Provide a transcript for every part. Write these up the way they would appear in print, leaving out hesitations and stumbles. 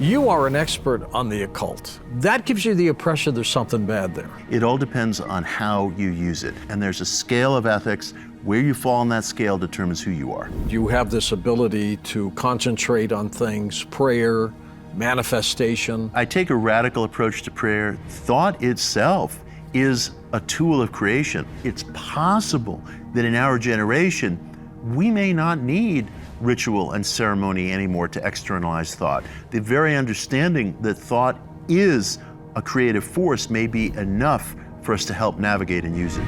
You are an expert on the occult. That gives you the impression there's something bad there. It all depends on how you use it. And there's a scale of ethics. Where you fall on that scale determines who you are. You have this ability to concentrate on things, prayer, manifestation. I take a radical approach to prayer. Thought itself is a tool of creation. It's possible that in our generation, we may not need ritual and ceremony anymore to externalize thought. The very understanding that thought is a creative force may be enough for us to help navigate and use it.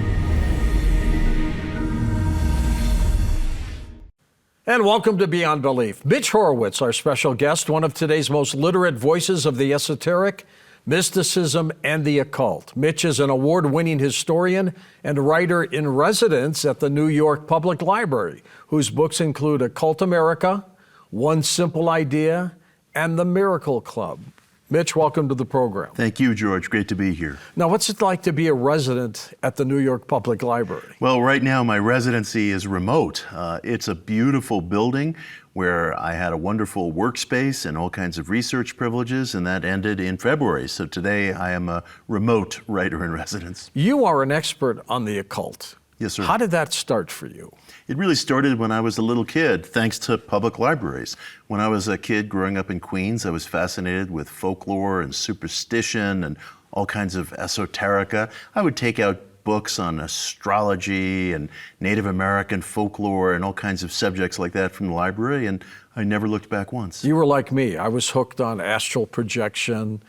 And welcome to Beyond Belief. Mitch Horowitz, our special guest, one of today's most literate voices of the esoteric, mysticism, and the occult. Mitch is an award-winning historian and writer in residence at the New York Public Library, whose books include Occult America, One Simple Idea, and The Miracle Club. Mitch, welcome to the program. Thank you, George. Great to be here. Now, what's it like to be a resident at the New York Public Library? Well, right now my residency is remote. It's a beautiful building where I had a wonderful workspace and all kinds of research privileges, and that ended in February. So today I am a remote writer in residence. You are an expert on the occult. Yes, sir. How did that start for you? It really started when I was a little kid, thanks to public libraries. When I was a kid growing up in Queens, I was fascinated with folklore and superstition and all kinds of esoterica. I would take out books on astrology and Native American folklore and all kinds of subjects like that from the library, and I never looked back once. You were like me. I was hooked on astral projection,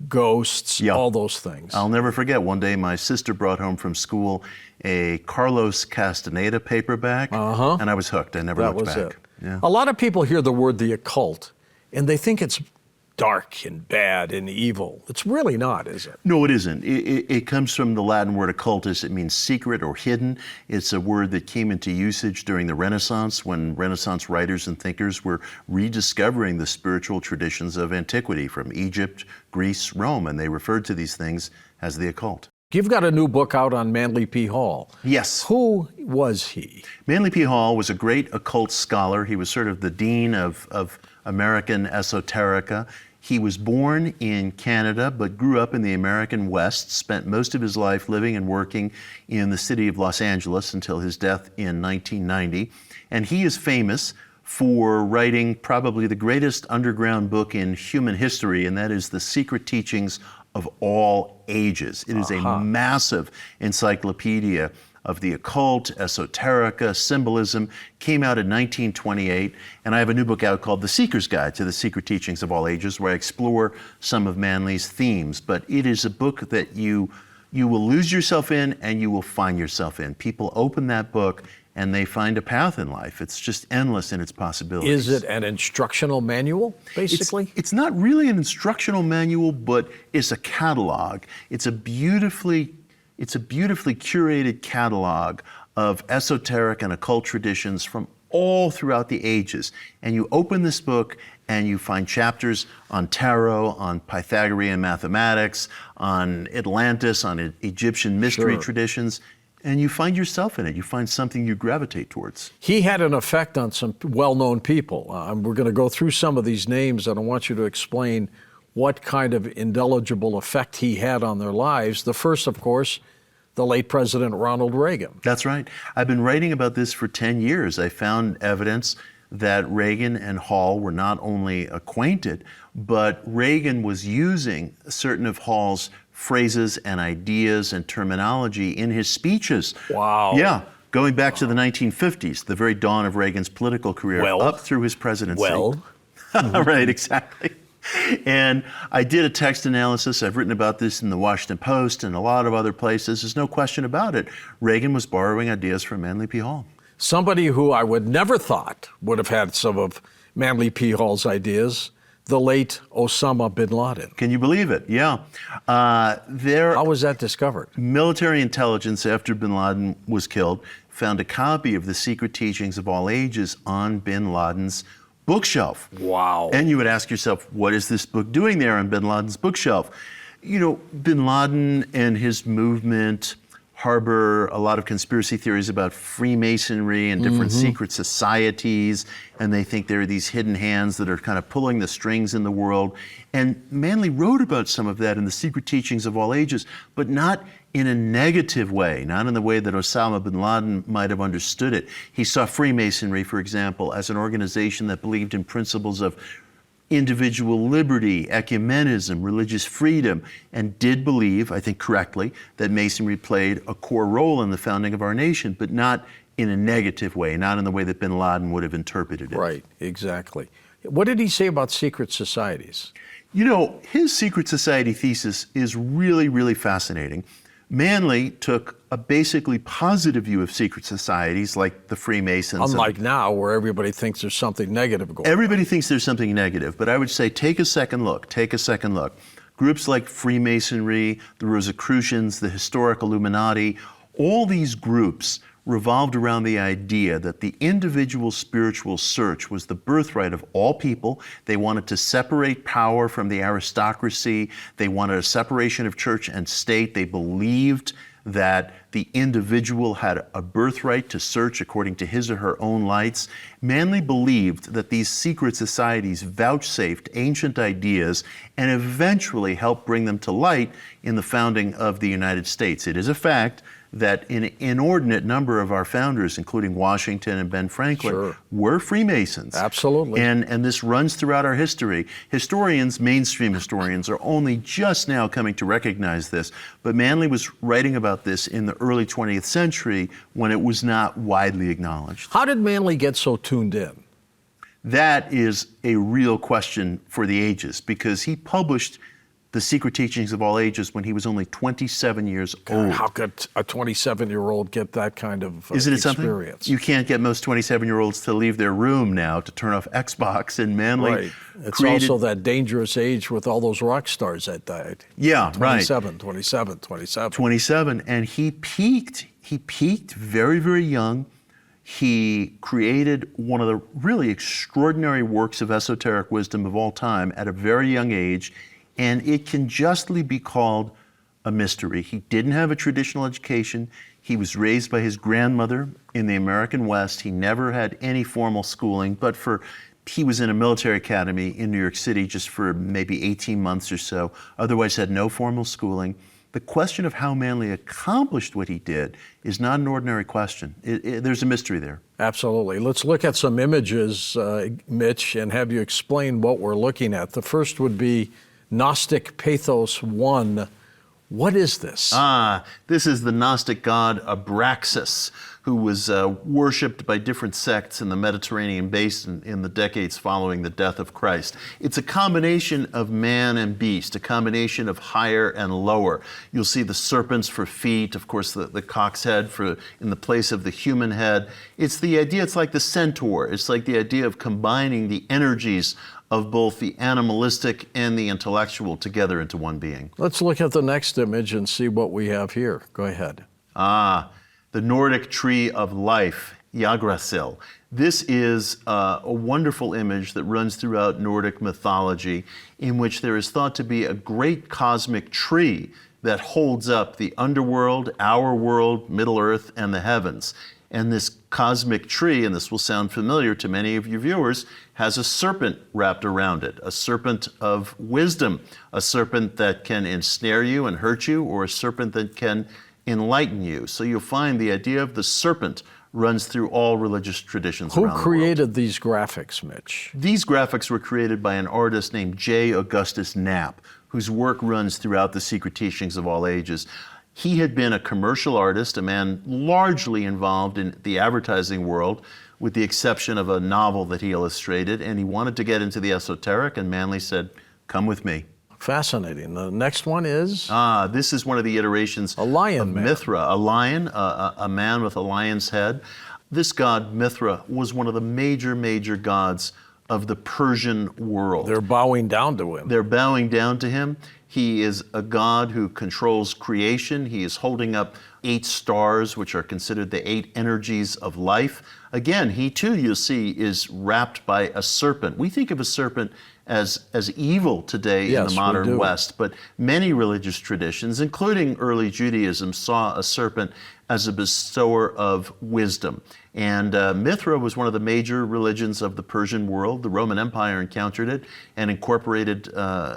ghosts, all those things. I'll never forget, one day my sister brought home from school a Carlos Castaneda paperback, and I was hooked. I never looked back. That was it. Yeah. A lot of people hear the word the occult, and they think it's dark and bad and evil. It's really not, is it? No, it isn't. It comes from the Latin word occultus. It means secret or hidden. It's a word that came into usage during the Renaissance, when Renaissance writers and thinkers were rediscovering the spiritual traditions of antiquity from Egypt, Greece, Rome, and they referred to these things as the occult. You've got a new book out on Manly P. Hall. Yes. Who was he? Manly P. Hall was a great occult scholar. He was sort of the dean of American esoterica. He was born in Canada, but grew up in the American West, spent most of his life living and working in the city of Los Angeles until his death in 1990. And he is famous for writing probably the greatest underground book in human history, and that is The Secret Teachings of All Ages. It is a massive encyclopedia of the occult, esoterica, symbolism. Came out in 1928, and I have a new book out called The Seeker's Guide to the Secret Teachings of All Ages, where I explore some of Manly's themes. But it is a book that you will lose yourself in and you will find yourself in. People open that book and they find a path in life. It's just endless in its possibilities. Is it an instructional manual, basically? It's not really an instructional manual, but it's a catalog. It's a beautifully curated catalog of esoteric and occult traditions from all throughout the ages. And you open this book and you find chapters on tarot, on Pythagorean mathematics, on Atlantis, on Egyptian mystery traditions. And you find yourself in it. You find something you gravitate towards. He had an effect on some well-known people. We're going to go through some of these names, and I want you to explain what kind of indelible effect he had on their lives. The first, of course, the late President Ronald Reagan. That's right. I've been writing about this for 10 years. I found evidence that Reagan and Hall were not only acquainted, but Reagan was using certain of Hall's phrases and ideas and terminology in his speeches. Wow. Yeah, going back to the 1950s, the very dawn of Reagan's political career, up through his presidency. Right, exactly. And I did a text analysis. I've written about this in the Washington Post and a lot of other places. There's no question about it. Reagan was borrowing ideas from Manly P. Hall. Somebody who I would never thought would have had some of Manly P. Hall's ideas, the late Osama bin Laden. Can you believe it? Yeah. How was that discovered? Military intelligence, after bin Laden was killed, found a copy of The Secret Teachings of All Ages on bin Laden's bookshelf. Wow. And you would ask yourself, what is this book doing there on bin Laden's bookshelf? You know, bin Laden and his movement harbor a lot of conspiracy theories about Freemasonry and different secret societies, and they think there are these hidden hands that are kind of pulling the strings in the world. And Manly wrote about some of that in the Secret Teachings of All Ages, but not in a negative way, not in the way that Osama bin Laden might have understood it. He saw Freemasonry, for example, as an organization that believed in principles of individual liberty, ecumenism, religious freedom, and did believe, I think correctly, that Masonry played a core role in the founding of our nation, but not in a negative way, not in the way that bin Laden would have interpreted it. Right, exactly. What did he say about secret societies? You know, his secret society thesis is really, really fascinating. Manly took a basically positive view of secret societies like the Freemasons. Unlike now, where everybody thinks there's something negative going on. Everybody thinks there's something negative, but I would say take a second look, Groups like Freemasonry, the Rosicrucians, the Historic Illuminati, all these groups revolved around the idea that the individual spiritual search was the birthright of all people. They wanted to separate power from the aristocracy. They wanted a separation of church and state. They believed that the individual had a birthright to search according to his or her own lights. Manly believed that these secret societies vouchsafed ancient ideas and eventually helped bring them to light in the founding of the United States. It is a fact that an inordinate number of our founders, including Washington and Ben Franklin, were Freemasons. Absolutely. And this runs throughout our history. Historians, mainstream historians, are only just now coming to recognize this, but Manly was writing about this in the early 20th century when it was not widely acknowledged. How did Manly get so tuned in? That is a real question for the ages, because he published The Secret Teachings of All Ages when he was only 27 years old. How could a 27-year-old get that kind of Isn't it experience? Something? You can't get most 27-year-olds to leave their room now to turn off Xbox, and Manly Right. It's also that dangerous age with all those rock stars that died. Yeah, 27, right. 27. And he peaked very, very young. He created one of the really extraordinary works of esoteric wisdom of all time at a very young age. And it can justly be called a mystery. He didn't have a traditional education. He was raised by his grandmother in the American West. He never had any formal schooling, but he was in a military academy in New York City just for maybe 18 months or so, otherwise had no formal schooling. The question of how Manly accomplished what he did is not an ordinary question. There's a mystery there. Absolutely. Let's look at some images, Mitch, and have you explain what we're looking at. The first would be Gnostic Pathos 1. What is this? This is the Gnostic God Abraxas, who was worshipped by different sects in the Mediterranean basin in the decades following the death of Christ. It's a combination of man and beast, a combination of higher and lower. You'll see the serpents for feet, of course the cock's head in the place of the human head. It's the idea, it's like the centaur. It's like the idea of combining the energies of both the animalistic and the intellectual together into one being. Let's look at the next image and see what we have here. Go ahead. The Nordic tree of life, Yagrasil. This is a wonderful image that runs throughout Nordic mythology, in which there is thought to be a great cosmic tree that holds up the underworld, our world, Middle Earth, and the heavens. And this cosmic tree, and this will sound familiar to many of your viewers, has a serpent wrapped around it, a serpent of wisdom, a serpent that can ensnare you and hurt you, or a serpent that can enlighten you. So you'll find the idea of the serpent runs through all religious traditions around the world. Who created these graphics, Mitch? These graphics were created by an artist named J. Augustus Knapp, whose work runs throughout the Secret Teachings of All Ages. He had been a commercial artist, a man largely involved in the advertising world, with the exception of a novel that he illustrated, and he wanted to get into the esoteric, and Manly said, "Come with me." Fascinating. The next one is? This is one of the iterations A lion of man. Mithra, a lion, a man with a lion's head. This god, Mithra, was one of the major gods of the Persian world. They're bowing down to him. They're bowing down to him. He is a god who controls creation. He is holding up 8 stars, which are considered the 8 energies of life. Again, he too, you'll see, is wrapped by a serpent. We think of a serpent as evil today in the modern West, but many religious traditions, including early Judaism, saw a serpent as a bestower of wisdom. And Mithra was one of the major religions of the Persian world. The Roman Empire encountered it and incorporated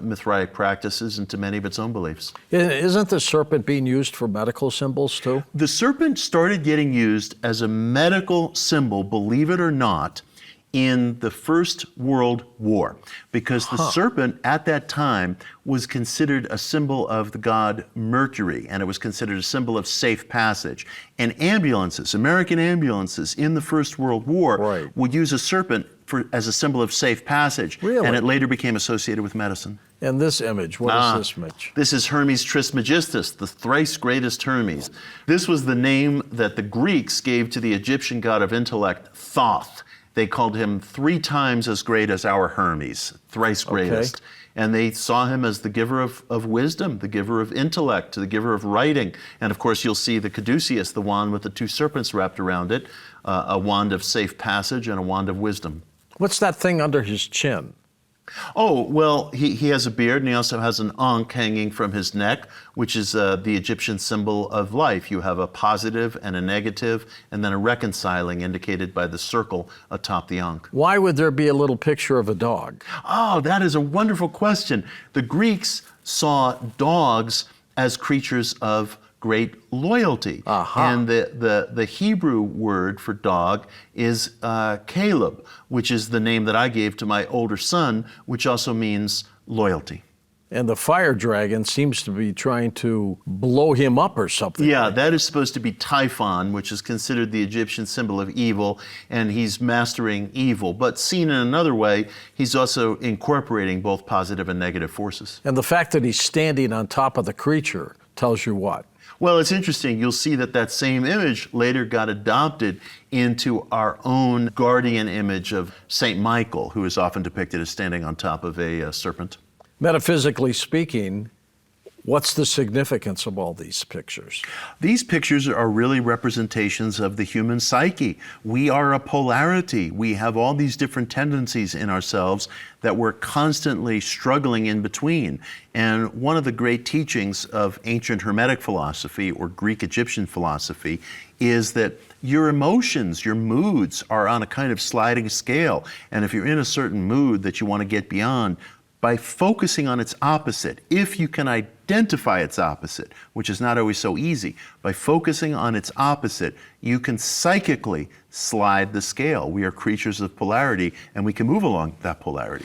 Mithraic practices into many of its own beliefs. Isn't the serpent being used for medical symbols too? The serpent started getting used as a medical symbol, believe it or not, in the First World War, because the serpent at that time was considered a symbol of the god Mercury, and it was considered a symbol of safe passage. And ambulances, American ambulances in the First World War would use a serpent as a symbol of safe passage. Really? And it later became associated with medicine. And this image, what is this, Mitch? This is Hermes Trismegistus, the thrice greatest Hermes. This was the name that the Greeks gave to the Egyptian god of intellect, Thoth. They called him 3 times as great as our Hermes, thrice greatest. Okay. And they saw him as the giver of wisdom, the giver of intellect, the giver of writing. And of course, you'll see the caduceus, the wand with the 2 serpents wrapped around it, a wand of safe passage and a wand of wisdom. What's that thing under his chin? Oh, well, he has a beard, and he also has an ankh hanging from his neck, which is the Egyptian symbol of life. You have a positive and a negative, and then a reconciling indicated by the circle atop the ankh. Why would there be a little picture of a dog? Oh, that is a wonderful question. The Greeks saw dogs as creatures of great loyalty. And the Hebrew word for dog is Caleb, which is the name that I gave to my older son, which also means loyalty. And the fire dragon seems to be trying to blow him up or something. Yeah, that is supposed to be Typhon, which is considered the Egyptian symbol of evil, and he's mastering evil. But seen in another way, he's also incorporating both positive and negative forces. And the fact that he's standing on top of the creature tells you what? Well, it's interesting. You'll see that same image later got adopted into our own guardian image of Saint Michael, who is often depicted as standing on top of a serpent. Metaphysically speaking, what's the significance of all these pictures? These pictures are really representations of the human psyche. We are a polarity. We have all these different tendencies in ourselves that we're constantly struggling in between. And one of the great teachings of ancient Hermetic philosophy or Greek Egyptian philosophy is that your emotions, your moods are on a kind of sliding scale. And if you're in a certain mood that you want to get beyond, by focusing on its opposite, if you can identify its opposite, which is not always so easy, by focusing on its opposite, you can psychically slide the scale. We are creatures of polarity, and we can move along that polarity.